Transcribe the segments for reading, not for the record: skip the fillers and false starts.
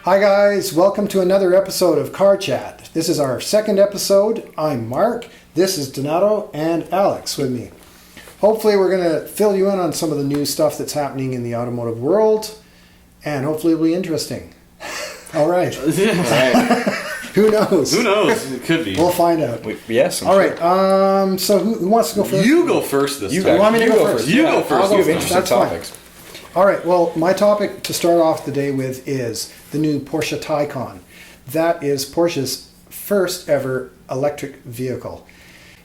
Hi guys, welcome to another episode of Car Chat. This is our second episode. I'm Mark, this is Donato, and Alex with me. Hopefully we're going to fill you in on some of the new stuff that's happening in the automotive world, and hopefully it'll be interesting. All right. Who knows? Who knows? It could be. We'll find out. Yes. All right. So who wants to go first? You go first this time. You want me to go first? You go first. You have interesting That's topics. fine. All right, well, my topic to start off the day with is the new Porsche Taycan. That is Porsche's first ever electric vehicle.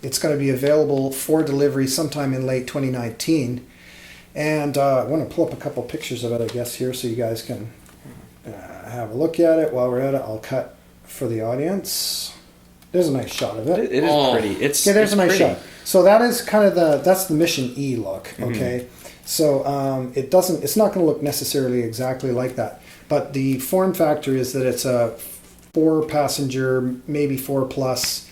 It's going to be available for delivery sometime in late 2019. And I want to pull up a couple pictures of it, I guess, here so you guys can have a look at it. While we're at it, I'll cut for the audience. There's a nice shot of it. It is pretty. There's a nice shot. So that is kind of that's the Mission E look, okay? Mm-hmm. So it's not going to look necessarily exactly like that, but the form factor is that it's a 4-passenger, maybe 4+,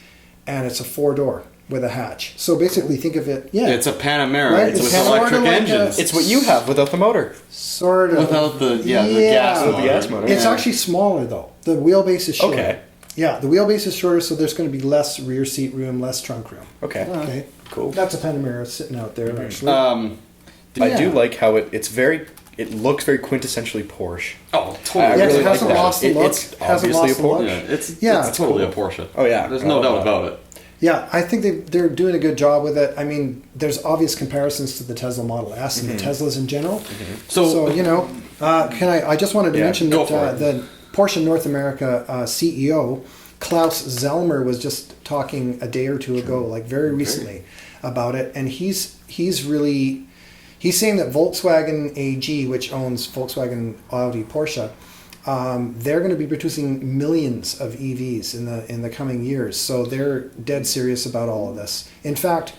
and it's a 4-door with a hatch. So basically, think of it. Yeah, it's a Panamera. Right? It's with electric engines. It's what you have without the motor. Sort of. Without the gas motor. It's actually smaller though. The wheelbase is shorter. Okay. Yeah, the wheelbase is shorter, so there's going to be less rear seat room, less trunk room. Okay. Okay. Cool. That's a Panamera sitting out there actually. I do like how it looks very quintessentially Porsche. Oh, totally. Yeah, really it hasn't like lost the look. It's obviously a Porsche. It's totally a Porsche. Oh yeah. There's no doubt about it. Yeah, I think they're doing a good job with it. I mean, there's obvious comparisons to the Tesla Model S and the Teslas in general. Mm-hmm. So you know, I just wanted to mention that the Porsche North America CEO Klaus Zellmer was just talking a day or two ago, like very recently, about it, and he's saying that Volkswagen AG, which owns Volkswagen, Audi, Porsche, they're going to be producing millions of EVs in the coming years. So they're dead serious about all of this. In fact,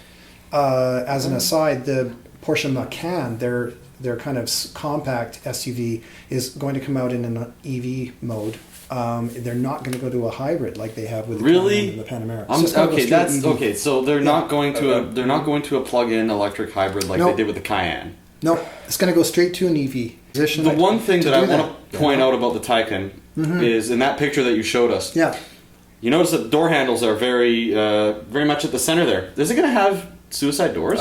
as an aside, the Porsche Macan, their kind of compact SUV, is going to come out in an EV mode. They're not going to go to a hybrid like they have with the Panamera. So they're not going to a plug-in electric hybrid like they did with the Cayenne. No, it's going to go straight to an EV position. The one thing that I want to point out about the Taycan is in that picture that you showed us. Yeah. You notice that the door handles are very much at the center there. Is it going to have suicide doors?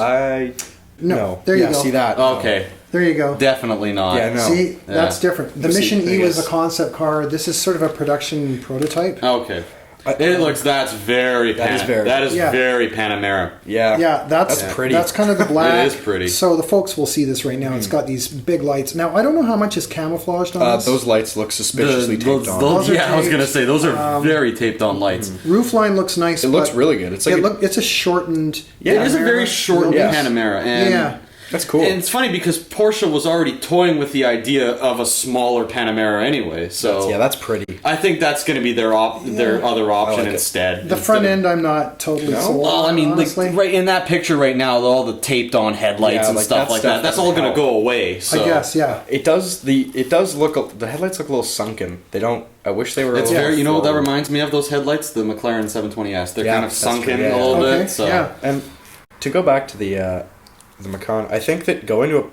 No. There you go. See that? Okay. There you go. Definitely not. Yeah, no. See, that's different. The Mission E was a concept car. This is sort of a production prototype. Okay. That's very very Panamera. Yeah. Yeah, that's pretty. That's kind of the black. It is pretty. So the folks will see this right now. It's got these big lights. Now, I don't know how much is camouflaged on this. Those lights look suspiciously taped on. I was going to say, those are very taped on lights. Roofline looks nice. It looks really good. It's like it's a shortened... Yeah, it is a very shortened Panamera. And that's cool. And it's funny because Porsche was already toying with the idea of a smaller Panamera anyway. So that's pretty. I think that's going to be their other option instead. The front end, I'm not totally sold. Well, I mean, like, right in that picture right now, all the taped on headlights and stuff like that. That's all going to go away. So. I guess, yeah. It does look. The headlights look a little sunken. They don't. I wish they were. It's very. You know what that reminds me of? Those headlights, the McLaren 720S. They're kind of sunken a little bit. So. Yeah. And to go back to the Macan, I think that going to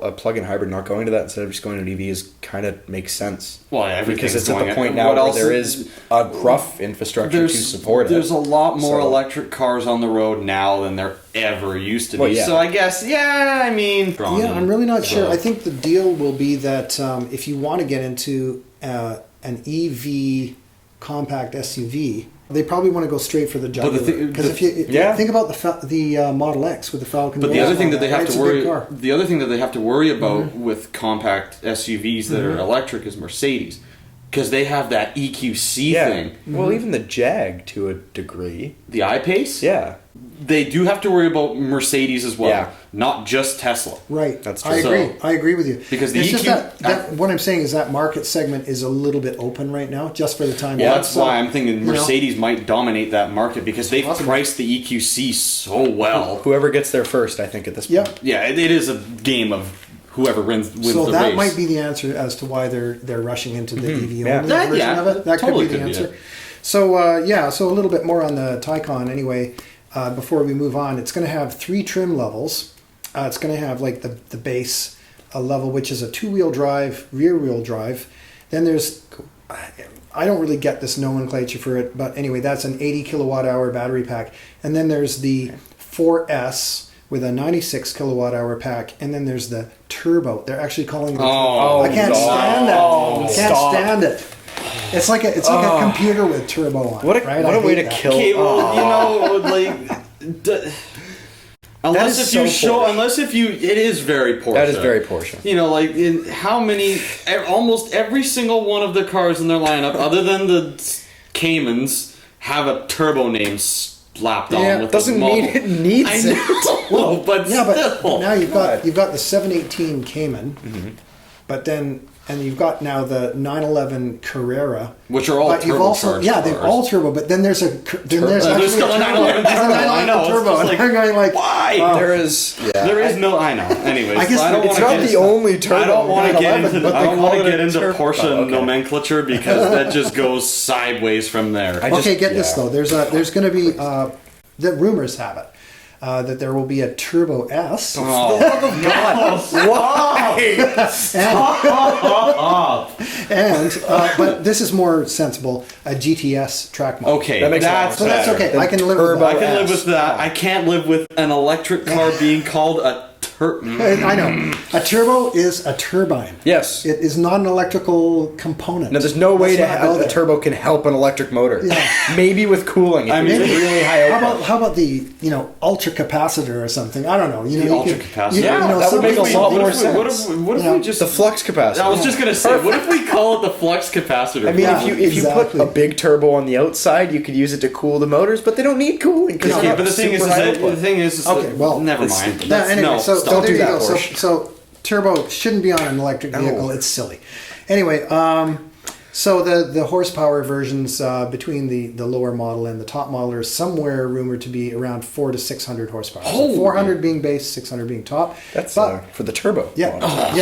a plug-in hybrid, not going to that instead of just going to an EV, kind of makes sense. Well, because it's at the point now where there is a rough infrastructure to support it. There's a lot more electric cars on the road now than there ever used to be. Well, yeah. So I guess, I'm really not sure. I think the deal will be that if you want to get into an EV compact SUV, they probably want to go straight for the Jugular. Because if you think about the Model X with the Falcon. But the other thing that they have to worry about with compact SUVs that are electric is Mercedes, because they have that EQC thing. Mm-hmm. Well, even the Jag to a degree. The I-Pace? Yeah. They do have to worry about Mercedes as well, not just Tesla. Right. That's true. I agree with you. Because it's just that what I'm saying is that market segment is a little bit open right now, just for the time being. Well, that's why I'm thinking Mercedes might dominate that market, because they've priced the EQC so well. Whoever gets there first, I think, at this point. Yeah, it is a game of whoever wins the race. So that might be the answer as to why they're rushing into the EV only version of it. That totally could be the answer. So so a little bit more on the Taycan anyway. Before we move on, it's going to have 3 trim levels. It's going to have like the base level, which is a 2-wheel drive, rear-wheel drive. Then there's, I don't really get this nomenclature for it, but anyway, that's an 80 kilowatt hour battery pack. And then there's the 4S with a 96 kilowatt hour pack, and then there's the turbo. They're actually calling it. I can't stand that. Can't stand it. It's like a computer with turbo on. What a way to kill. Okay, well, unless if you, it is very Porsche. That is very Porsche. In how many, almost every single one of the cars in their lineup, other than the Caymans, have a turbo name slapped on with doesn't mean it needs it. Well, but still. Now you've got the 718 Cayman, but then. And you've got now the 911 Carrera, which are all turbocharged. They're all turbo. But then there's still a 911 turbo. I know. Turbo. It's I'm going like, why? There is no. I know. Anyways, I guess it's not the only turbo. I don't want to get into. I don't want to get into Porsche nomenclature because that just goes sideways from there. Get this though. There's going to be the rumors have it. That there will be a Turbo S. Oh, God. Why? But this is more sensible, a GTS track mode. Okay, that's okay. I can live with that. I can live with that. I can't live with an electric car being called a I know. A turbo is a turbine. Yes. It is not an electrical component. No, there's no way a turbo can help an electric motor. Yeah. Maybe with cooling. Really high output. How about the ultra capacitor or something? I don't know. The ultra capacitor. That would make a lot more sense. What if we just the flux capacitor? I was just gonna say, what if we call it the flux capacitor? I mean, if you put a big turbo on the outside, you could use it to cool the motors, but they don't need cooling. But the thing is, okay, well, never mind. Anyway, so don't there do you that, go. Porsche. So turbo shouldn't be on an electric vehicle. It's silly. Anyway, so the horsepower versions between the lower model and the top model are somewhere rumored to be around 400 to 600 horsepower. So 400 being base, 600 being top. That's for the turbo. Yeah,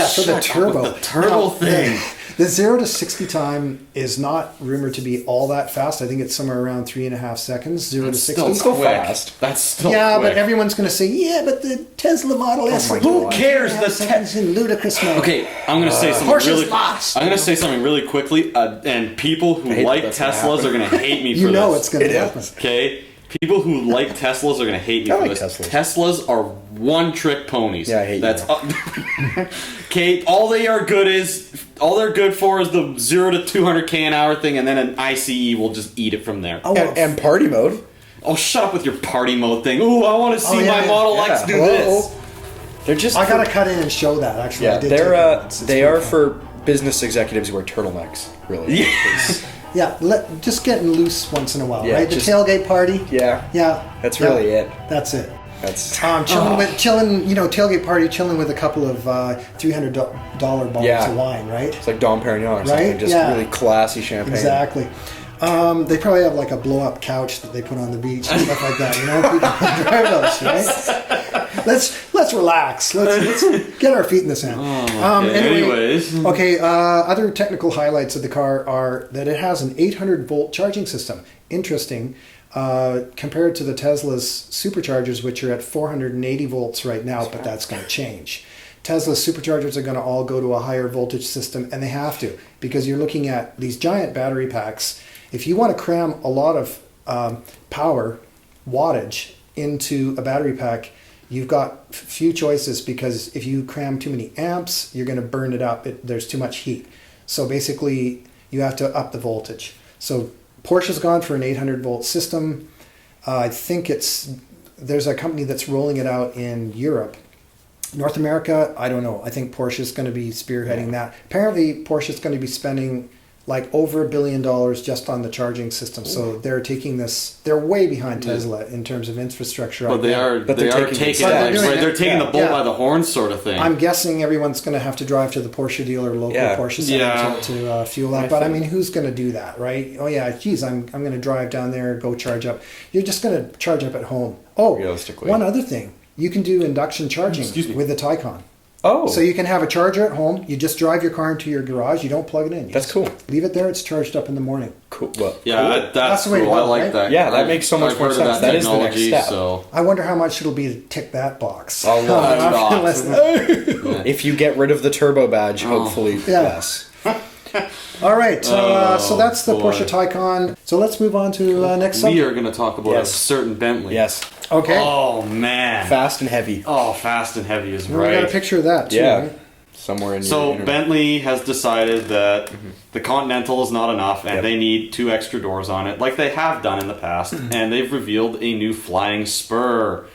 for the turbo. The turbo thing. The 0 to 60 time is not rumored to be all that fast. I think it's somewhere around 3.5 seconds. 0 to 60. Still Still fast. That's still quick. But everyone's going to say, but the Tesla Model S. Who cares? The seconds in ludicrous mode. Okay, I'm going to say something Porsche's lost. I'm going to say something really quickly, and people who like Teslas are going to hate me for this. It's going to happen. Okay. People who like Teslas are going to hate me for this. Teslas are one-trick ponies. Yeah, I hate you. Okay, all they're good for is the 0 to 200k an hour thing, and then an ICE will just eat it from there. And party mode. Oh, shut up with your party mode thing. Ooh, I want to see my Model X do this. They're just. I gotta cut in and show that. Actually, yeah, they are for business executives who wear turtlenecks. Really. Yes. Yeah, just getting loose once in a while, right? The tailgate party. Yeah. That's really it. That's it. That's tailgate party, chilling with a couple of $300 bottles of wine, right? It's like Dom Perignon or something, just really classy champagne. Exactly. They probably have like a blow-up couch that they put on the beach and stuff like that. We can drive those, right? Let's relax. Let's get our feet in the sand. Anyways, other technical highlights of the car are that it has an 800-volt charging system. Interesting. Compared to the Tesla's superchargers, which are at 480 volts right now, but that's going to change. Tesla's superchargers are going to all go to a higher voltage system, and they have to, because you're looking at these giant battery packs. If you want to cram a lot of power, wattage, into a battery pack, you've got few choices, because if you cram too many amps, you're going to burn it up. There's too much heat. So basically, you have to up the voltage. So Porsche's gone for an 800-volt system. I think there's a company that's rolling it out in Europe. North America, I don't know. I think Porsche's going to be spearheading that. Apparently, Porsche's going to be spending like over $1 billion just on the charging system. So they're taking this. They're way behind Tesla in terms of infrastructure. But they are taking the bull by the horns, sort of thing. I'm guessing everyone's going to have to drive to the Porsche dealer, local Porsche center to fuel up. But I mean, who's going to do that, right? Oh yeah, geez, I'm going to drive down there, go charge up. You're just going to charge up at home. Oh, realistically, one other thing. You can do induction charging with the Taycan. Oh. So you can have a charger at home. You just drive your car into your garage. You don't plug it in. That's cool. Leave it there. It's charged up in the morning. Cool. Well, that's the way cool. to go, I like right? that. Yeah, that makes so much more sense. That is the next step. So. I wonder how much it'll be to tick that box. A lot. If you get rid of the turbo badge, hopefully, yes. All right, so that's the boy. Porsche Taycan. So let's move on to next subject. We are going to talk about a Yes. certain Bentley. Yes. Okay. Oh, man. Fast and heavy. Oh, fast and heavy is We got a right. picture of that, too, Yeah. right? Somewhere in your So internet. Bentley has decided that the Continental is not enough and Yep. they need 2 extra doors on it, like they have done in the past, and they've revealed a new flying Spur.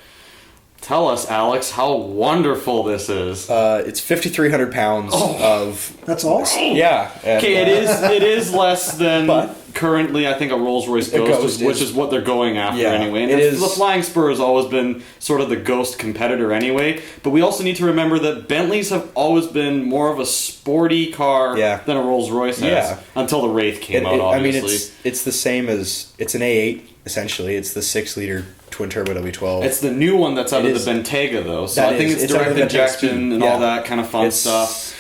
Tell us, Alex, how wonderful this is. It's 5,300 pounds of... That's all? Yeah. And, Okay, it is less than But- currently, I think, a Rolls-Royce A Ghost, Ghost which is- is what they're going after Yeah, anyway. And it is- the Flying Spur has always been sort of the Ghost competitor anyway. But we also need to remember that Bentleys have always been more of a sporty car Yeah. than a Rolls-Royce has. Yeah. Until the Wraith came out, I mean, obviously. it's the same as... It's an A8, essentially. It's the 6-liter twin-turbo W12. It's the new one that's out It of is- the Bentayga, though. So That I think is- it's it's out of direct the Bentayga injection speed. and Yeah. all that kind of fun It's stuff.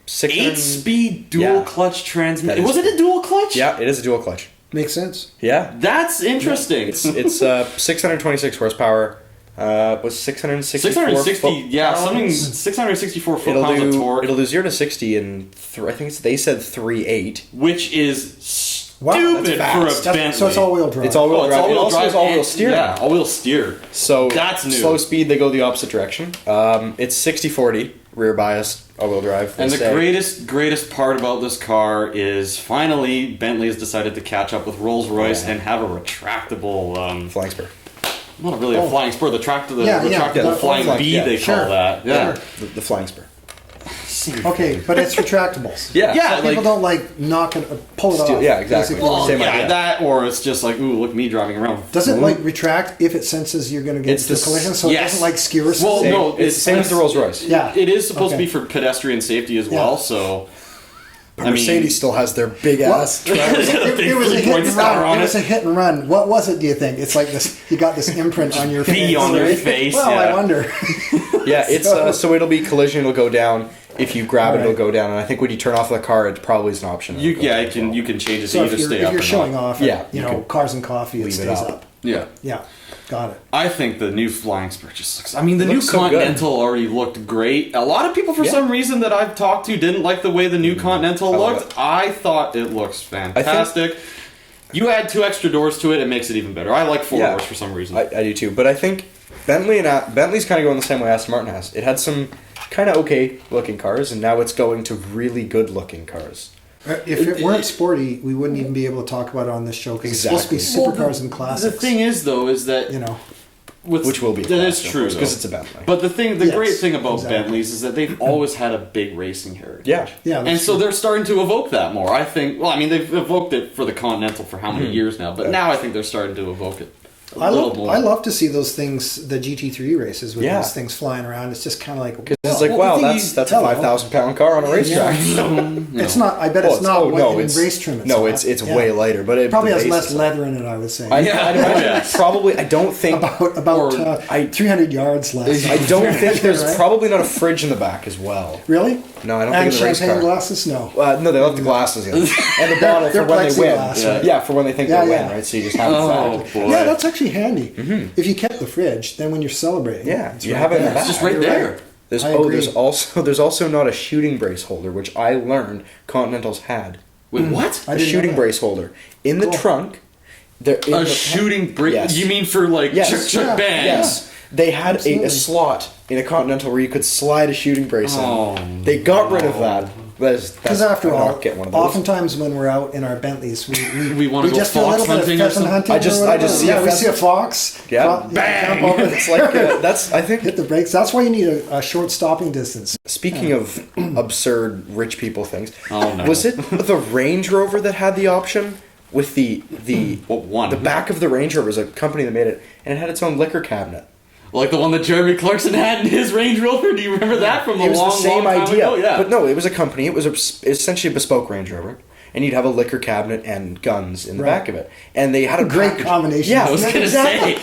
600 8-speed dual Yeah. clutch transmission. That is- Was it a dual clutch? Yeah, it is a dual clutch. Makes sense. Yeah. That's interesting. It's 626 horsepower. Was 664 660, yeah, foot-pounds. something 664 It'll foot-pounds of do torque, it'll do 0 to 60 in I think they said 3.8. which is Wow, stupid that's for a fast. Bentley. So it's all-wheel drive. It's all-wheel Oh, it's drive. all-wheel It also drive has all-wheel and- steering. Yeah, all-wheel steer. So That's new. slow speed, they go the opposite direction. It's 60/40 rear bias all-wheel drive. And the they say. greatest part about this car is finally Bentley has decided to catch up with Rolls-Royce Yeah. and have a retractable, Flying Spur. not really a flying Spur, the retractable Yeah, flying flying- B yeah, they sure. call that. Yeah. Sure. The Flying Spur. Okay, but it's retractables. Yeah. Yeah, So people don't knock it, pull it Steal- off. yeah, exactly. basically. Well, Same yeah, idea. that or it's just like, ooh, look me driving around. Does it retract if it senses you're going to get It's into a the- collision? So yes. it doesn't skewer Well, something? no, It's the same as the Rolls Royce. Yeah. It is supposed to Okay. be for pedestrian safety as Yeah. well, so But Mercedes still has their big Well, ass. Big it was a hit 3-point and star run. on It was it. a hit and run. What was it? Do you think it's like this? You got this imprint on your B face. on their right? face, Well, yeah. I wonder. Yeah, it's so it'll be collision. It'll go down. If you grab it, Alright. it'll go down. And I think when you turn off the car, it probably is an option. you It'll go down you as can well. you can change it So to if either you're, stay if up you're or showing not. off, Yeah, at, you know, can cars and coffee, it leave it stays up. up. Yeah. Yeah, got it. I think the new Flying Spur just looks. I mean, the new Looks so good. Continental already looked great. A lot of people, for Yeah. some reason that I've talked to, didn't like the way the new Continental I love looked. it. I thought it looks fantastic. You add 2 extra doors to it, it makes it even better. I like 4 Yeah. doors for some reason. I do too, but I think Bentley's kind of going the same way Aston Martin has. It had some kind of okay looking cars, and now it's going to really good looking cars. If it weren't sporty, we wouldn't even be able to talk about it on this show because it's supposed to be Exactly. supercars and classics. The thing is, though, is that you know, which will be a that is classic, of true course, 'cause though. it's a Bentley. But the Yes, great thing about exactly. Bentleys is that they've always had a big racing heritage. Yeah. yeah, And that's so true. they're starting to evoke that more. I think. Well, I mean, they've evoked it for the Continental for how many years now, but now I think they're starting to evoke it a little more. I love to see those things, the GT3 races with Yeah. those things flying around. It's just kind of like Because it's like, well, wow, the thing that's you- a hello. 5,000-pound car on a racetrack. It's not. I bet Well, it's not oh, what no, in it's race trim. no, not. it's Yeah. way lighter, but it Probably the has base less is- leather in it. I would say. I'd Yeah. imagine Yes. probably. I don't think. about Or- 300 yards less. I don't think there's Right? probably not a fridge in the back as well. Really? No, I don't And think in the race champagne car. glasses? No. No, they left the glasses in, and the bottle They're for when they win. plexiglass, Yeah. right? for when they think Yeah, they yeah. win, right? So you just have it Oh back. boy! Yeah, that's actually handy. If you kept the fridge, then when you're celebrating, Yeah, it's you right have it in the there. back. It's just right You're there. There's I oh, there's agree. also not a shooting brace holder, which I learned Continentals had Wait, what? I a didn't know shooting that. brace holder in the Cool. trunk. There in A the- shooting break? Yes. You mean for like Yes. chuck chuck Yeah. bang? Yes. They had Absolutely. a slot in a Continental where you could slide a shooting brace Oh, in. They got rid of that. Because after I'm all, not getting one of those. oftentimes when we're out in our Bentleys, We wanna go just do a fox little bit of hunting or pheasant something? hunting. I just- or I just whatever. see a yeah, we see a pheasant. fox. Yeah. jump over, It's like that's. I think hit the brakes. That's why you need a short stopping distance. speaking of absurd rich people things, Oh, no. was it the Range Rover that had the option with the What one? the back of the Range Rover was a company that made it, and it had its own liquor cabinet. Like the one that Jeremy Clarkson had in his Range Rover. Do you remember that from It a was long, the same long time idea, ago? Yeah. but no, it was a company. It was essentially a bespoke Range Rover, and you'd have a liquor cabinet and guns in the Right. back of it, and they had a Great package- combination. Yeah, I was gonna say.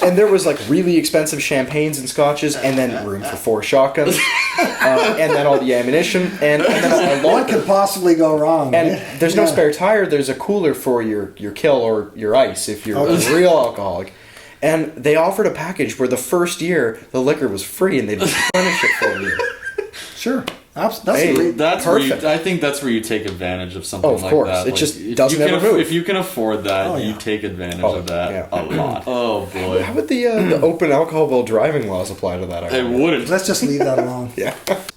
and there was like really expensive champagnes and scotches, and then room for 4 shotguns, and then all the ammunition, and then a What locker. could possibly go wrong? And right? there's no Yeah. spare tire. There's a cooler for your kill or your ice if you're Okay. a real alcoholic. And they offered a package where the first year the liquor was free and they'd replenish it for you. Sure. That's Hey, great. That's Perfect. I think that's where you take advantage of something Oh, of like course. that. It Like, just if doesn't you can ever move. If you can afford that, Oh, you yeah. take advantage Oh, of that yeah. a lot. Oh boy, How would the open alcohol while driving laws apply to that? I it wonder? wouldn't. Let's just leave that alone. Yeah.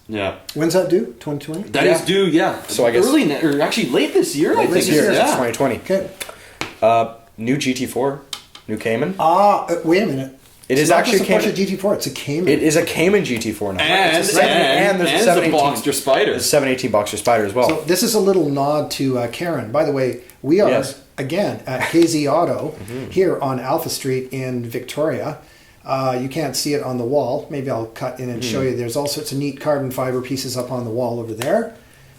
Yeah, When's that due? 2020? that is Yeah. due. Yeah, So I guess- or actually late this year. I Late think this year, year, it's Yeah. 2020. Okay. New GT4, new Cayman. Wait a minute. It is not actually just a Cayman. Porsche GT4. It's a Cayman. It is a Cayman GT4 now. And It's a seven- and there's a the 718 Boxster Spyder. There's a 718 Boxster Spyder as well. So this is a little nod to Karen. By the way, we are Yes. again at KZ Auto here on Alpha Street in Victoria. You can't see it on the wall. Maybe I'll cut in and show you. There's all sorts of neat carbon fiber pieces up on the wall over there.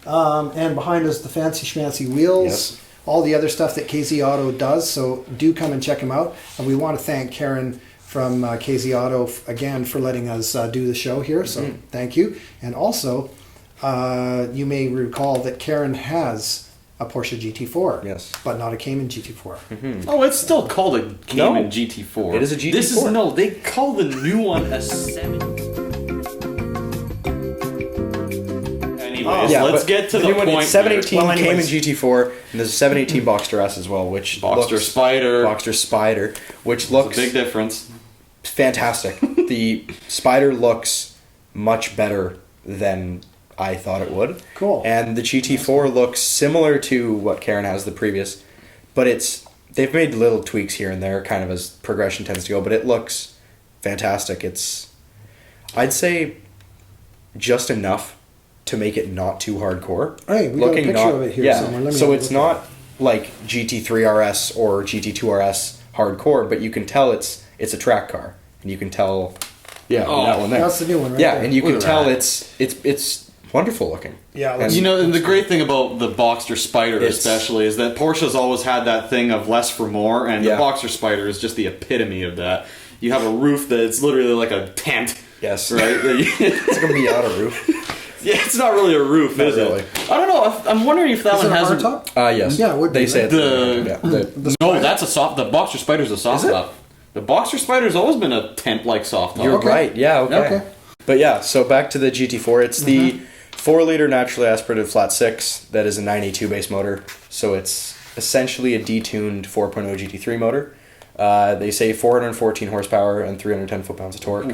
And behind us, the fancy schmancy wheels. Yes. All the other stuff that KZ Auto does. So do come and check them out. And we want to thank Karen from KZ Auto again for letting us do the show here. So thank you. And also, you may recall that Karen has a Porsche GT4. Yes. But not a Cayman GT4. Oh, it's still called a Cayman No. GT4. It is a This is GT4. they call the new one a 7. Anyways, Yeah, let's but get to the new one, point. it's 718 Well, Cayman anyways. GT4, and there's a 718 Boxster S as well, which Boxster looks Spyder. Boxster Spyder, which It's a looks big difference. fantastic. The Spyder looks much better than I thought it would. Cool. And the GT4 looks similar to what Karen has the previous, but they've made little tweaks here and there, kind of as progression tends to go. But it looks fantastic. I'd say, just enough to make it not too hardcore. Hey, we got a picture of it here somewhere. Let me So have a it's look not like GT3 RS or GT2 RS hardcore, but you can tell it's a track car, and you can tell, that one there. That's the new one, right? Yeah, there. and you can Look at tell that. it's wonderful looking. Yeah, And- You know, and the great thing about the Boxster Spyder It's- especially is that Porsche's always had that thing of less for more, and Yeah. the Boxster Spyder is just the epitome of that. You have a roof that's literally like a tent. Yes. Right? It's like a Miata roof. Yeah, it's not really a roof, Not is really. it? I don't know. I'm wondering if that Is one it a has hard top? Yes. Yeah, it would be, They say right? it's No, that's a soft. The Boxster Spyder's a soft Is it? top. The Boxster Spyder's always been a tent-like soft top. You're Okay. right. Yeah. Okay. Okay. But yeah, so back to the GT4. It's the 4-liter naturally aspirated flat 6 that is a 982 base motor. So it's essentially a detuned 4.0 GT3 motor. They say 414 horsepower and 310 foot-pounds of torque.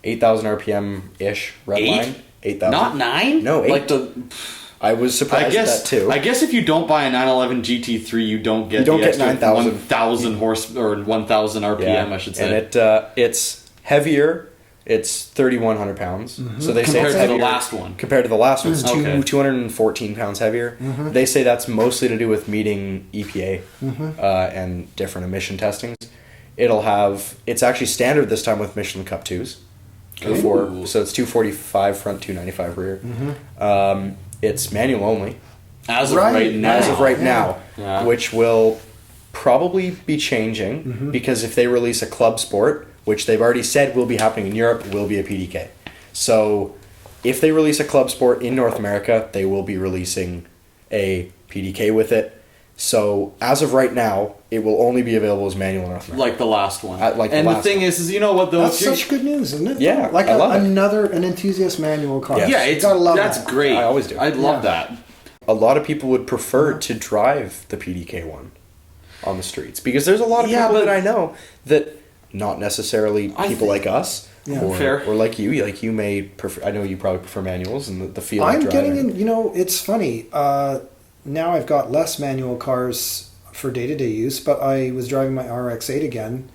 8,000 RPM ish. Red Eight? line. 8,000. Not 9? No, 8. Like I was I surprised guess at that too. I guess if you don't buy a 911 GT3, you don't get You don't the get extra 9,000. 1,000 horse or 1,000 RPM, I should say. And it's heavier. It's 3,100 pounds. So they say Compared it's to the heavier. last one. Compared to the last one, it's Okay. 214 pounds heavier. They say that's mostly to do with meeting EPA and different emission testings. It's actually standard this time with Michelin Cup 2s. Ooh. So it's 245 front, 295 rear. It's manual only. As of Right. right now. As of right now, Yeah. which will probably be changing because if they release a club sport, which they've already said will be happening in Europe, will be a PDK. So if they release a club sport in North America, they will be releasing a PDK with it. So as of right now, it will only be available as manual in North America. Like the last one. Like the and last the thing is you know what though? That's if you're- such good news, isn't it? Yeah, like I love it. an enthusiast manual car. Yes. yeah, You it's gotta love that's that. great. I always do. I love Yeah. that. A lot of people would prefer to drive the PDK one on the streets because there's a lot of Yeah, people but- that I know that not necessarily I people think- like us Yeah. Fair. or like you may prefer. I know you probably prefer manuals and the feel. I'm of driving. getting in. You know, it's funny. Now I've got less manual cars for day-to-day use, but I was driving my RX-8 again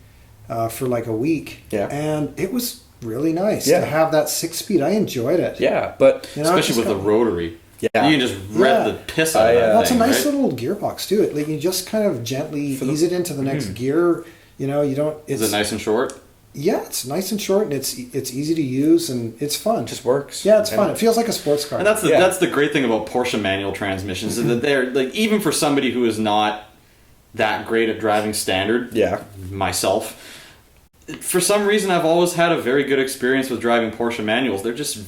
for like a week, Yeah. and it was really nice Yeah. to have that 6-speed. I enjoyed it. Yeah, but You know, Especially just with the kinda- rotary. Yeah. You can just rev Yeah. the piss out of I, that Well, it's a thing, nice right? little gearbox too. Like you just kind of gently For the- ease it into the next gear. You know, you don't. It's, Is it nice and short? Yeah, it's nice and short, and it's easy to use, and it's fun. it just works. Yeah, it's And fun. It feels like a sports car. And that's the Yeah. that's the great thing about Porsche manual transmissions is that they're like even for somebody who is not that great at driving standard, Yeah. myself, for some reason I've always had a very good experience with driving Porsche manuals. They're just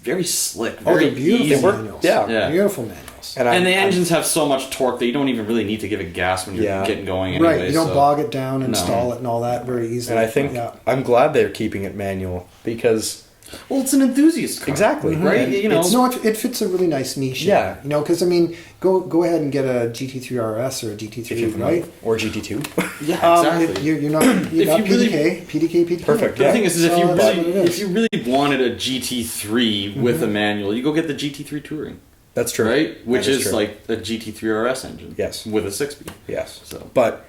very slick, Oh, very they're beautiful easy. manuals. Yeah. Yeah. Beautiful manuals. And the engines have so much torque that you don't even really need to give it gas when you're Yeah. getting going anyway. Right, you don't so- bog it down and No. stall it and all that very easily. And I think yeah. I'm glad they're keeping it manual because Well, it's an enthusiast car. Exactly. Right? And You know, It fits a really nice niche. Yeah. You know, because I mean, go ahead and get a GT3 RS or a GT3, right? Or GT2. yeah, exactly. You're not. You got you really- PDK. Perfect, The yeah. thing is So if you that's really, what it is. if you really wanted a GT3 with a manual, you go get the GT3 Touring, That's true. right? Which That is true. like a GT3 RS engine. Yes. With a 6-speed. Yes. So. But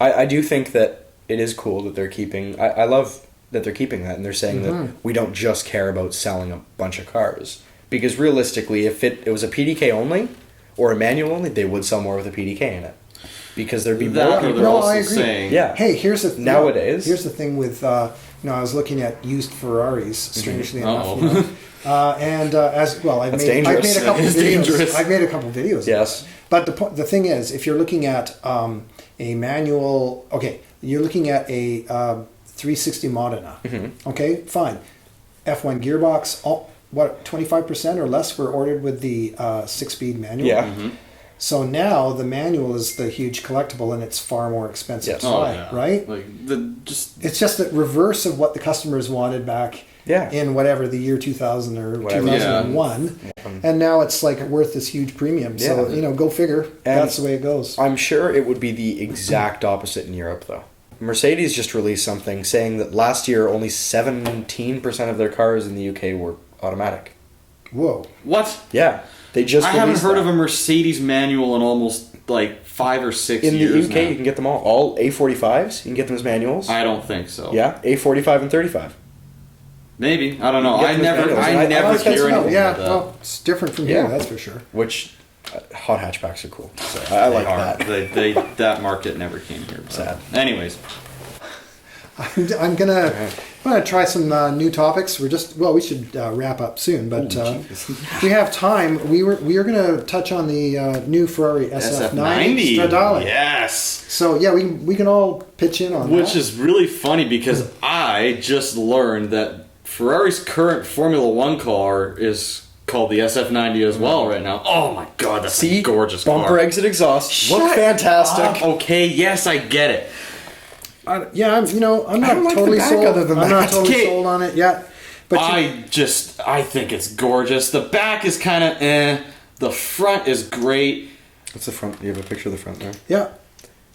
I do think that it is cool that they're keeping. I love that they're keeping that, and they're saying that we don't just care about selling a bunch of cars. Because realistically, if it was a PDK only or a manual only, they would sell more with a PDK in it. Because there'd be more That or people. they're No, also I agree. saying... Yeah. Hey, here's the Nowadays. Here's the thing with I was looking at used Ferraris. Strangely enough, Uh-oh. you know. As well, I've That's made dangerous. a couple of It's videos. dangerous. I've made a couple of videos. of Yes. it. But the thing is, if you're looking at a manual, okay, you're looking at a 360 Modena. Okay, fine. F1 gearbox. 25% or less were ordered with the 6-speed manual. Yeah. So now the manual is the huge collectible, and it's far more expensive Yes. to Oh, buy, yeah. right? Like, It's just the reverse of what the customers wanted back Yeah. in whatever the year 2000 or Whatever. 2001. And now it's like worth this huge premium. So, Yeah. you know, go figure. And That's the way it goes. I'm sure it would be the exact opposite in Europe, though. Mercedes just released something saying that last year only 17% of their cars in the UK were automatic. Whoa. what? Yeah. They just I haven't released heard that. of a Mercedes manual in almost like 5 or 6 In the years UK, now. you can get them all. All A45s, you can get them as manuals. I don't think so. Yeah, A45 and 35. Maybe. I don't know. You get I them as never manuals, and I I never like that hear smell. anything Yeah, about that. well, it's different from Yeah. here, that's for sure. Which, hot hatchbacks are cool. So I like They are. that. They that market never came here. but- Sad. Anyways, I'm gonna try some new topics. We should wrap up soon, but if we have time. We are gonna touch on the new Ferrari SF90 Stradale. Yes. So yeah, we can all pitch in on Which that. is really funny because I just learned that Ferrari's current Formula One car is called the SF90 as well right now. Oh my god, that's a gorgeous bumper car. exit exhaust. Look Shut fantastic. up. Okay, yes, I get it. I'm not don't like totally the back sold. other than I'm that. not totally Okay. sold on it yet. But I think it's gorgeous. The back is kind of The front is great. What's the front? You have a picture of the front there? yeah,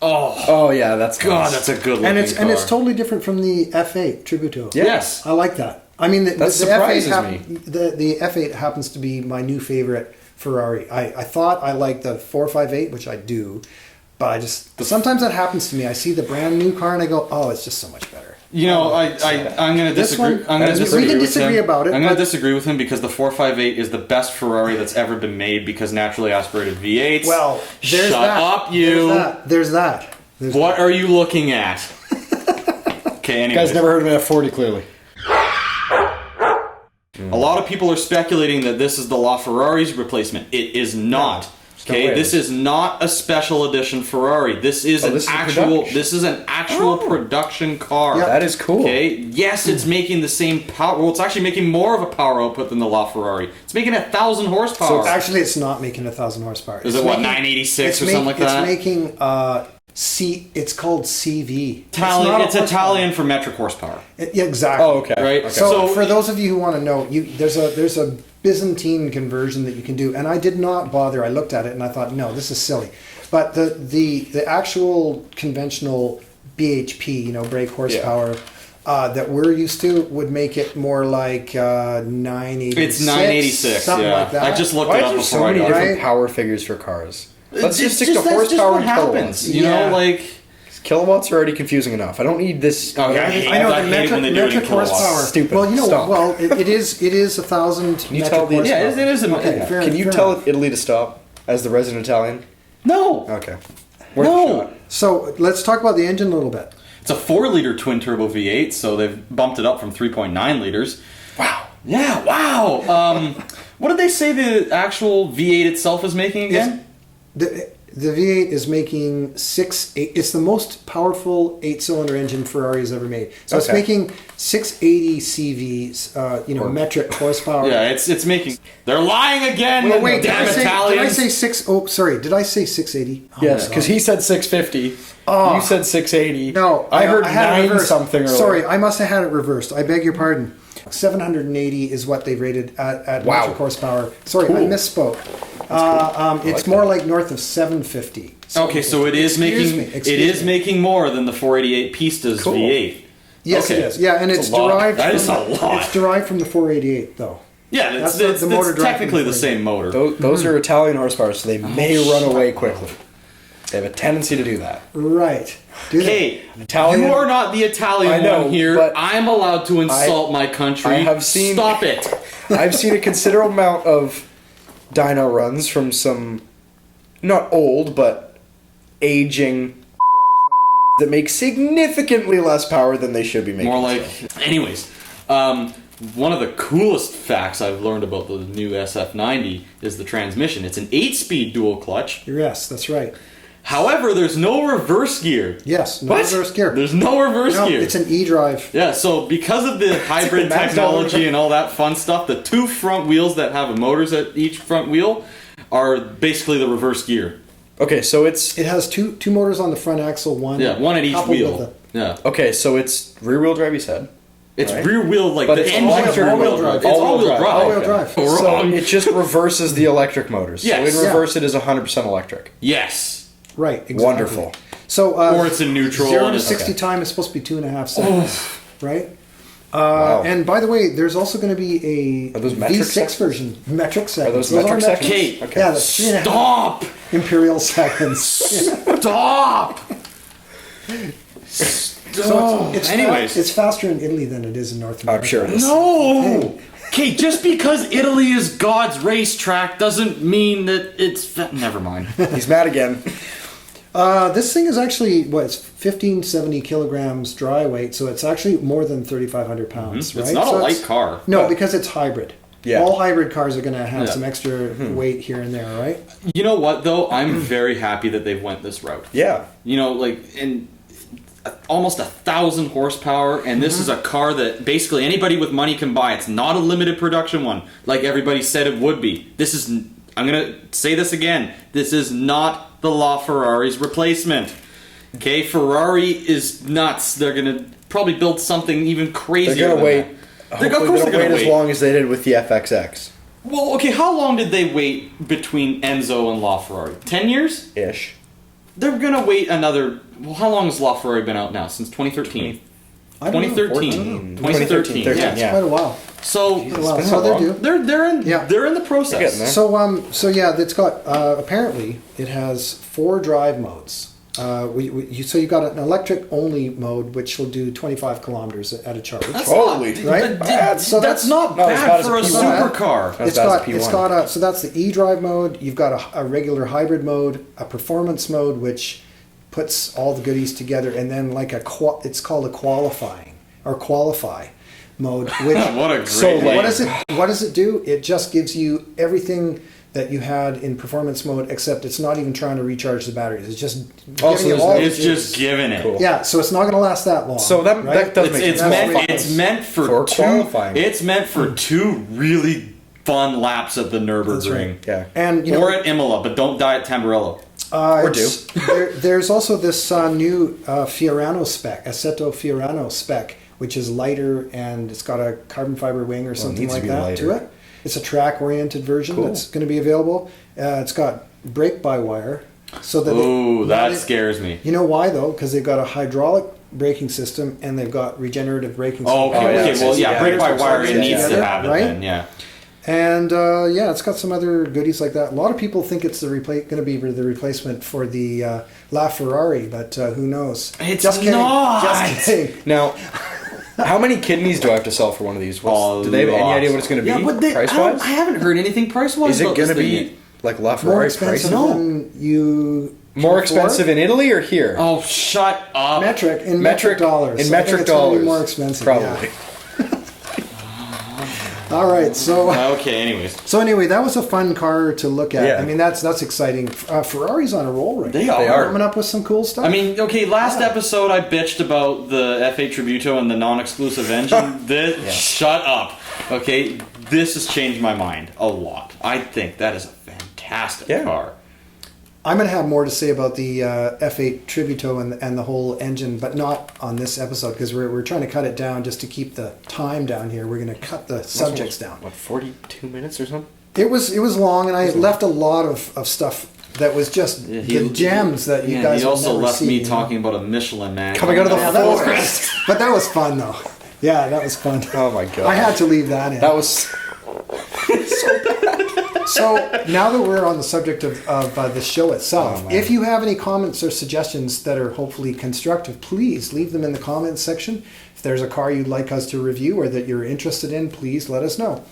Oh yeah, that's God, nice. that's a good looking and it's car. totally different from the F8 Tributo. Yeah. Yes. I like that. I mean, That surprises me. The F8 happens to be my new favorite Ferrari. I thought I liked the 458, which I do, but I just sometimes that happens to me. I see the brand new car and I go, oh, it's just so much better. You know, I'm going to This disagree. one- I'm going to we disagree can with disagree him. about it, I'm going but- to disagree with him because the 458 is the best Ferrari that's ever been made because naturally aspirated V8s. Well, there's shut that. up, you. There's that. What are you looking at? Okay, anyways. You guys never heard of an F40, clearly. A lot of people are speculating that this is the LaFerrari's replacement. It is not. No Okay, way. this is not a special edition Ferrari. This is this is production. This is an actual production car. Yeah. That is cool. Okay. Yes, it's making the same power. Well, it's actually making more of a power output than the LaFerrari. It's making 1,000 horsepower. Actually, it's not making 1,000 horsepower. Is it what 986 or something like that? It's making It's called CV. Italian. It's not a Italian for metric horsepower. Yeah, exactly. Oh, okay. Right. Okay. So, for those of you who want to know, there's a Byzantine conversion that you can do, and I did not bother. I looked at it and I thought, no, this is silly. But the actual conventional BHP, brake horsepower, that we're used to would make it more like 986. It's 986. something Yeah. like that. I just looked Why it is up there before so I many got different Right? power figures for cars? Let's just stick to that's horsepower just what and happens. kilowatts. You know, Yeah. like. Kilowatts are already confusing enough. I don't need this. Okay, I know I the hate when they do it in metric kilowatts. horsepower. Stupid. Well, Stop. it is 1,000 Can you metric tell the- horsepower. Yeah, it is. Okay, fair Can you fair tell enough. Italy to stop as the resident Italian? No. Okay. Worth a No. shot. So let's talk about the engine a little bit. It's a 4-liter twin turbo V8, so they've bumped it up from 3.9 liters. Wow. Yeah, wow. What did they say the actual V8 itself is making again? The V8 is making 680. It's the most powerful 8-cylinder engine Ferrari's ever made. So it's Okay. making 680 CVs, metric horsepower. Yeah, it's making. They're lying again. Wait, damn did I Italians. say 6? Oh, sorry. Did I say 680? Oh, Yes, my because God. he said 650. Oh. You said 680. No, I heard had it 9 reversed. something earlier. Sorry, I must have had it reversed. I beg your pardon. 780 is what they've rated at Wow. metric horsepower. Sorry, Cool. I misspoke. It's more like north of 750. Okay, so it is Excuse me. making more than the 488 Pista's Cool. V8. Yes, Okay. it is. Yeah, and That's it's a lot. derived. That is from a lot. It's derived from the 488, though. Yeah, That's it's the motor drive technically from the same motor. Those are Italian horsepower, so they may run away quickly. They have a tendency to do that. Right. Do they? Okay, Italian- you are not the Italian I know, one here. but I'm allowed to insult my country. I have seen- Stop it. I've seen a considerable amount of dyno runs from some, not old, but aging that make significantly less power than they should be making. More like, anyways, one of the coolest facts I've learned about the new SF90 is the transmission. It's an 8-speed dual clutch. Yes, that's right. However, there's no reverse gear. Yes, no reverse gear. There's no reverse No, gear. it's an e-drive. Yeah, so because of the hybrid Max technology Dollar. and all that fun stuff, the 2 front wheels that have motors at each front wheel are basically the reverse gear. Okay, so it's It has two motors on the front axle. One One at each coupled wheel. with Yeah. okay, so it's rear-wheel drive. You said. It's Right. rear wheel, like But the it's engine all-wheel all-wheel drive. It's all-wheel drive. All-wheel Okay. drive. Oh, So wrong. it just reverses the electric motors. Yes. So in reverse, it is 100% electric. Yes. Right. Exactly. Wonderful. So, Or it's in neutral 0 and to it's- 60 time is supposed to be 2.5 seconds, right? Wow. And by the way, there's also going to be a Are those metric V6 seconds? version. Metric seconds. those metric seconds? Okay. Okay. Yeah, that's 3.5 Stop! imperial seconds. Stop! So it's Anyways. it's faster in Italy than it is in North America. I'm sure it is. No! Okay, just because Italy is God's racetrack doesn't mean that it's... Never mind. He's mad again. This thing is actually it's 1570 kilograms dry weight, so it's actually more than 3,500 pounds. Right? It's not So a light car. No, because it's hybrid. Yeah. All hybrid cars are going to have Yeah. some extra weight here and there, right? You know what, though? I'm very happy that they've went this route. Yeah. You know, like, in almost 1,000 horsepower, and this is a car that basically anybody with money can buy. It's not a limited production one, like everybody said it would be. This is, I'm gonna say this again, this is not the LaFerrari's replacement. Okay, Ferrari is nuts. They're gonna probably build something even crazier. They're gonna wait. Of Hopefully course they they're don't gonna wait as wait. long as they did with the FXX Well, okay, how long did they wait between Enzo and LaFerrari? 10 years? ish. They're gonna wait another. Well, how long has LaFerrari been out now? Since 2013. I don't know. 2013. 2013, 2013. yeah. Quite a while. So Quite a while. been So that they long. do. they're in the They're process. getting there. So yeah, it's got apparently it has 4 drive modes. So you got an electric only mode which will do 25 kilometers at a charge. Holy, Right? So that's not Not as bad bad as for a a P1. supercar. Not as It's bad as got a it's P1. got a so that's the e-drive mode. You've got a regular hybrid mode, a performance mode which puts all the goodies together, and then like it's called a qualify mode. Which What a great So, name. what does it do? It just gives you everything that you had in performance mode, except it's not even trying to recharge the batteries. It's just Oh, giving so you there's all no- the It's goodies. just giving it. Cool. Yeah, so it's not going to last that long. So that right? does It's, make it's sense. meant. fine. It's meant for For two. qualifying. It's meant for 2 really fun laps at the Nürburgring. right. Yeah. And you know, Or at Imola, but don't die at Tamburello. Or there's also this new Fiorano spec, Assetto Fiorano spec, which is lighter and it's got a carbon fiber wing or something needs to like be that to lighter. it. It's a track-oriented version Cool. that's going to be available. It's got brake-by-wire, so that Ooh, that it- scares me. You know why though? Because they've got a hydraulic braking system and they've got regenerative braking. Oh, okay, Oh, yeah, okay. it's- Well, it's- yeah, yeah, brake by it's- wire. It it's- needs to together, have it right? then. Yeah. And yeah, it's got some other goodies like that. A lot of people think it's going to be the replacement for the LaFerrari, but who knows? It's just kidding. not! Just kidding. Now, how many kidneys do I have to sell for one of these? Do they have any Lots. idea what it's going to be? Yeah, but price I wise? haven't heard anything price wise. Is it going to be like More LaFerrari expensive price? No. than you. More can afford? expensive in Italy or here? Oh, shut up! Metric in Metric dollars. In I think metric it's gonna be dollars. more expensive. Probably. Yeah. All right, so Okay. Anyways, anyway, that was a fun car to look at. Yeah. I mean, that's exciting. Ferrari's on a roll right They now. are. They are. Coming up with some cool stuff. I mean, okay. Last Yeah. episode, I bitched about the F8 Tributo and the non-exclusive engine. Shut up. Okay, this has changed my mind a lot. I think that is a fantastic Yeah. car. I'm going to have more to say about the F8 Tributo and the whole engine, but not on this episode because we're trying to cut it down just to keep the time down here. We're going to cut the subjects down. What, 42 minutes or something? It was long, and I left a lot of stuff that was just the gems that you guys he also will never left see, me talking about a Michelin Man coming out of the forest. But that was fun, though. Yeah, that was fun. Oh my god! I had to leave that in. That was so bad. So now that we're on the subject of the show itself, if you have any comments or suggestions that are hopefully constructive, please leave them in the comments section. If there's a car you'd like us to review or that you're interested in, please let us know.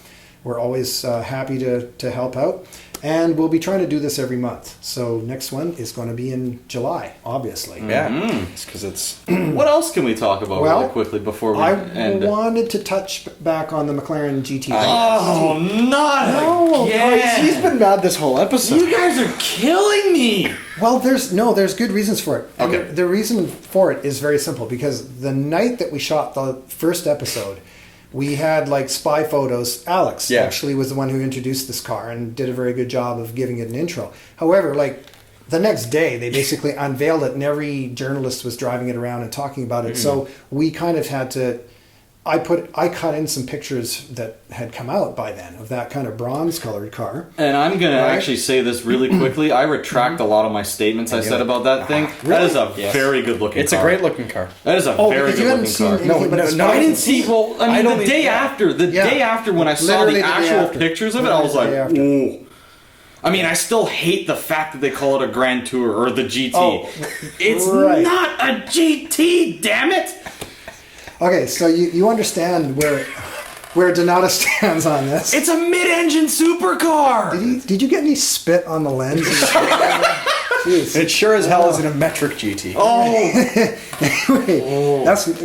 We're always happy to help out. And we'll be trying to do this every month. So next one is going to be in July, obviously. Yeah, it's because it's... What else can we talk about really quickly before we end? I wanted to touch back on the McLaren GT. Oh, not again! He's been mad this whole episode. You guys are killing me! Well, there's good reasons for it. Okay. The reason for it is very simple, because the night that we shot the first episode, we had like spy photos. Alex actually was the one who introduced this car and did a very good job of giving it an intro. However, like the next day, they basically unveiled it and every journalist was driving it around and talking about it. So we kind of had to... I cut in some pictures that had come out by then of that kind of bronze colored car. And I'm going to actually say this really quickly. I retract a lot of my statements I said about that thing. Really? That is a very good looking car. It's a great looking car. That is a very good looking car. I I didn't see. Well, I mean, the day after when I saw Literally the the day actual after. pictures of it, I was like, ooh. I mean, I still hate the fact that they call it a Grand Tour or the GT. Oh, it's right. not a GT, damn it! Okay, so you understand where Donato stands on this. It's a mid-engine supercar. Did you get any spit on the lens? Jeez. It sure as hell isn't a metric GT. Anyway,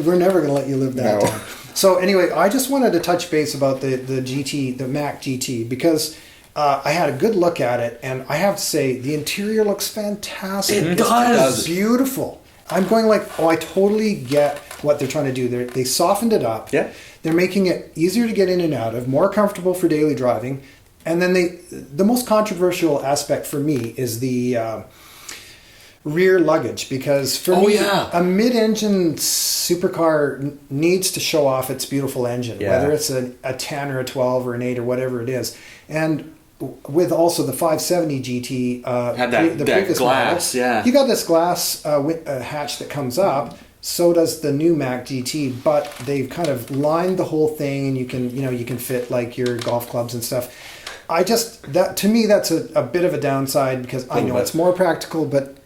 we're never going to let you live that down. So anyway, I just wanted to touch base about the GT, the Mac GT, because I had a good look at it, and I have to say the interior looks fantastic. It does. It's beautiful. I'm going like, I totally get what they're trying to do. They softened it up. Yeah. They're making it easier to get in and out of, more comfortable for daily driving. And then the most controversial aspect for me is the rear luggage, because for me, a mid-engine supercar needs to show off its beautiful engine, whether it's a 10 or a 12 or an 8 or whatever it is. And with also the 570 GT, had that glass, model, you got this glass hatch that comes up. So does the new Mac GT, but they've kind of lined the whole thing, and you can fit like your golf clubs and stuff. To me that's a bit of a downside, because I know it's more practical, but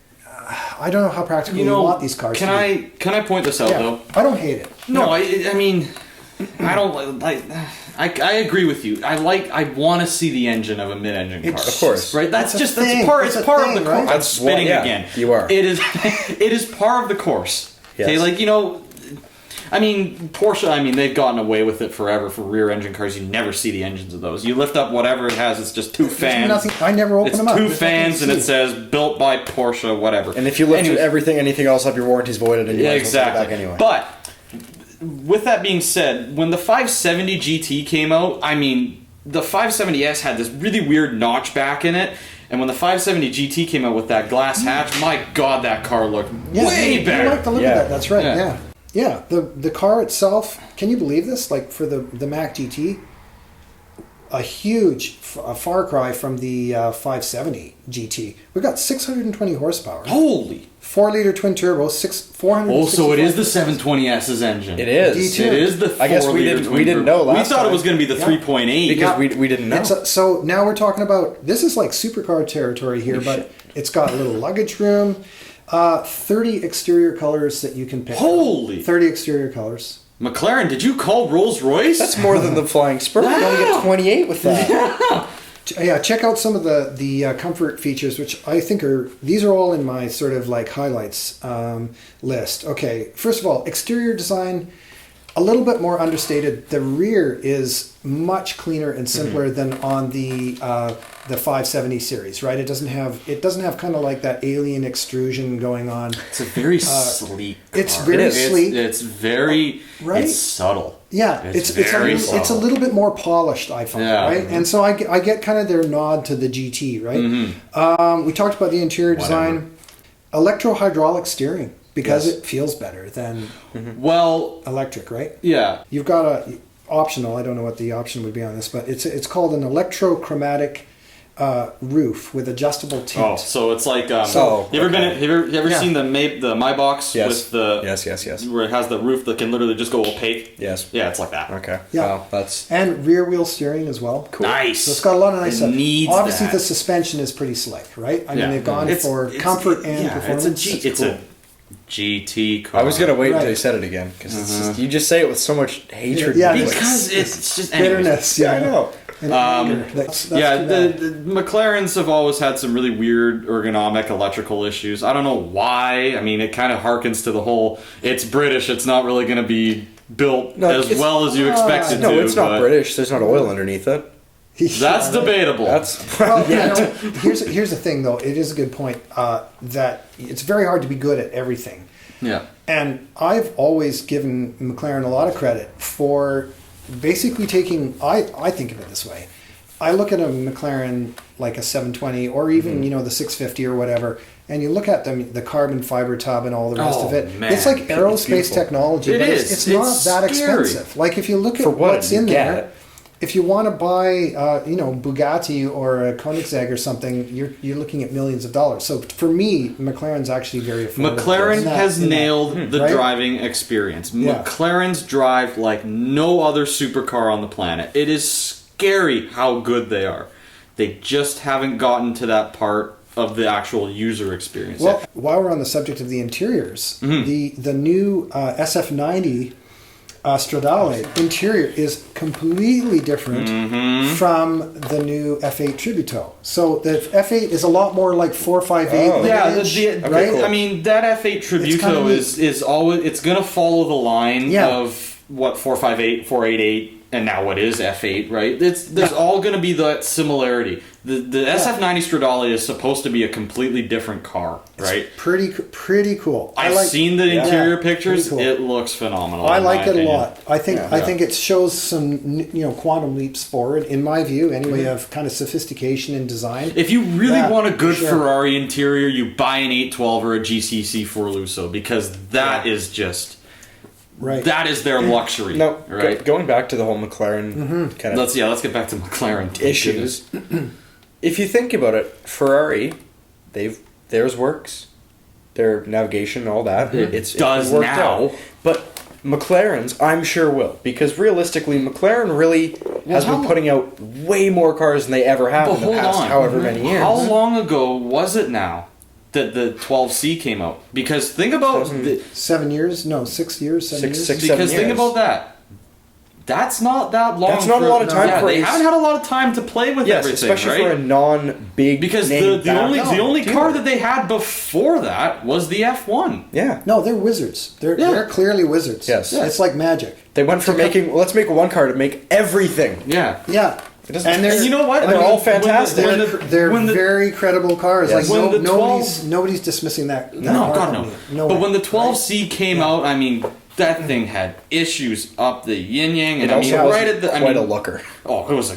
I don't know how practical you want these cars. Can I point this out though? I don't hate it. No, I mean, I don't like. I agree with you. I want to see the engine of a mid-engine car. Of course, right? That's It's part of the course. right? I'm spitting again. You are. It is part of the course. Yes. Okay, like I mean, Porsche. I mean, they've gotten away with it forever for rear-engine cars. You never see the engines of those. You lift up whatever it has. It's just two fans. I never open them up. It's two fans, and it says "built by Porsche," whatever. And if you lift anything else up, your warranty's voided, and you might as well take it back anyway. But with that being said, when the 570 GT came out, I mean, the 570S had this really weird notch back in it. And when the 570 GT came out with that glass hatch, my God, that car looked way better. You like the look of that. That's right. Yeah. The car itself. Can you believe this? Like for the Mac GT, a huge far cry from the 570 GT. We've got 620 horsepower. Holy! 4-liter twin turbo, 400. Oh, so it is the 720S's engine. It is. D2. It is the 4-liter I guess we didn't know last We thought time. it was going to be the 3.8. Because we didn't know. So now we're talking about, this is like supercar territory here, but it's got a little luggage room, 30 exterior colors that you can pick. Holy! 30 exterior colors. McLaren, did you call Rolls-Royce? That's more than the Flying Spur. You only get 28 with that. Yeah, check out some of the comfort features, which I think these are all in my sort of like highlights list. Okay, first of all, exterior design. a little bit more understated. The rear is much cleaner and simpler than on the 570 series, right? It doesn't have kind of like that alien extrusion going on. It's a very sleek car. It's very sleek. It's very right? It's subtle. Yeah, it's a little bit more polished, I find, right? And so I get kind of their nod to the GT, right? We talked about the interior design, electro-hydraulic steering, because it feels better than electric, right? Yeah. You've got a optional. I don't know what the option would be on this, but it's called an electrochromatic roof with adjustable tint. Oh, so it's like you ever seen the My Box with the yes where it has the roof that can literally just go opaque? Yes. Yeah, it's like that. Okay. Yeah. Wow, and rear wheel steering as well. Cool. Nice. So it's got a lot of nice stuff. Obviously, that. the suspension is pretty slick, right? I mean, they've gone for comfort and performance. It's a GT car. I was gonna wait until you said it again because you just say it with so much hatred. Yeah, because it's just bitterness. Yeah, I know. That's the McLarens have always had some really weird ergonomic electrical issues. I don't know why. I mean, it kind of harkens to the whole it's British, it's not really going to be built as well as you expect it to. No, it's not British. There's not oil underneath it. That's debatable. Here's the thing, though. It is a good point that it's very hard to be good at everything. Yeah. And I've always given McLaren a lot of credit for basically taking, I think of it this way. I look at a McLaren like a 720 or even, the 650 or whatever, and you look at them, the carbon fiber tub and all the rest of it. Man. It's like aerospace technology, but it's not that expensive. Like if you look at what's in there, if you want to buy, Bugatti or a Koenigsegg or something, you're looking at millions of dollars. So for me, McLaren's actually very affordable. McLaren has nailed the driving experience. Yeah. McLarens drive like no other supercar on the planet. It is scary how good they are. They just haven't gotten to that part of the actual user experience. Well, while we're on the subject of the interiors, the new SF90 Stradale interior is completely different from the new F8 Tributo. So the F8 is a lot more like 458 right? I mean, that F8 Tributo is always, it's going to follow the line of what 458, 488, and now what is F8, right? There's all going to be that similarity. The SF90 Stradale is supposed to be a completely different car, right? It's pretty cool. I've seen the interior pictures. Cool. It looks phenomenal. I like it a lot. I think it shows some quantum leaps forward, in my view, anyway, of kind of sophistication in design. If you really want a good Ferrari interior, you buy an 812 or a GCC4 Lusso, because that is just... Right. That is their luxury. No, right? Going back to the whole McLaren kind of... Let's get back to McLaren issues. If you think about it, Ferrari, theirs works. Their navigation, all that. It does worked now. out. But McLaren's, I'm sure will. Because realistically, McLaren really has been putting out way more cars than they ever have in the past however many years. How long ago was it now that the 12C came out? Because think about 7 years? No, 6 years. 7 years. Because think about that. That's not that long. That's not a lot of time. They haven't had a lot of time to play with everything, especially for a non-big. Because the only car that they had before that was the F1. Yeah. No, they're wizards. They're clearly wizards. Yes. It's like magic. They went from let's make one car to make everything. Yeah. Yeah. And you know what? They're all fantastic. They're very credible cars. Yes. Like nobody's dismissing that. No, God no. But when the 12C came out, I mean, that thing had issues up the yin yang, and quite a looker. Oh, it was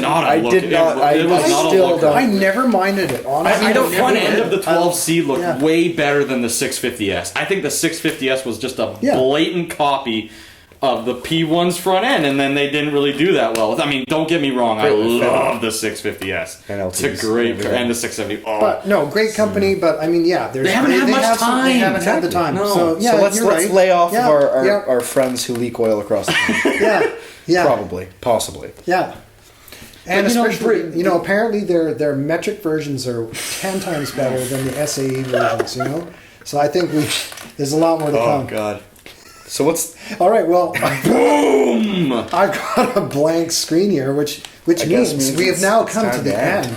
not a looker. I never minded it. Honestly, the front end of the 12C looked way better than the 650S. I think the 650S was just a blatant copy of the P1's front end, and then they didn't really do that well. I mean, don't get me wrong, I love the 650S. It's a great car, and the 670. Oh. But no, great company, but I mean, they haven't had much time. They haven't had the time. No. So let's lay off of our friends who leak oil across the country. Probably, possibly. Yeah. And especially, apparently their metric versions are 10 times better than the SAE versions, So I think there's a lot more to come. Oh, God. So what's... All right, well... Boom! I've got a blank screen here, which means we have now come to the end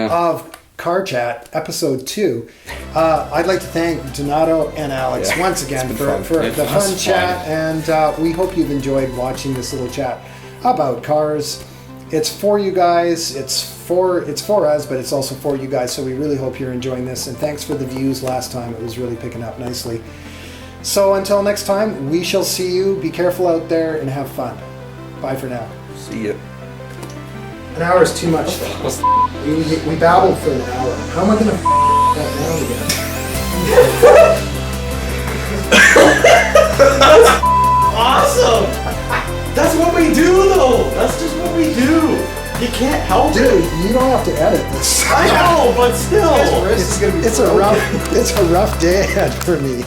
of Car Chat, episode 2. I'd like to thank Donato and Alex once again for the fun chat, and we hope you've enjoyed watching this little chat about cars. It's for you guys, it's for us, but it's also for you guys, so we really hope you're enjoying this, and thanks for the views last time. It was really picking up nicely. So until next time, we shall see you. Be careful out there and have fun. Bye for now. See ya. An hour is too much, though. We babbled for an hour. How am I gonna that down again? Awesome! That's what we do, though! That's just what we do! You can't help it! Dude, you don't have to edit this. I know, but still! It's a rough day ahead for me.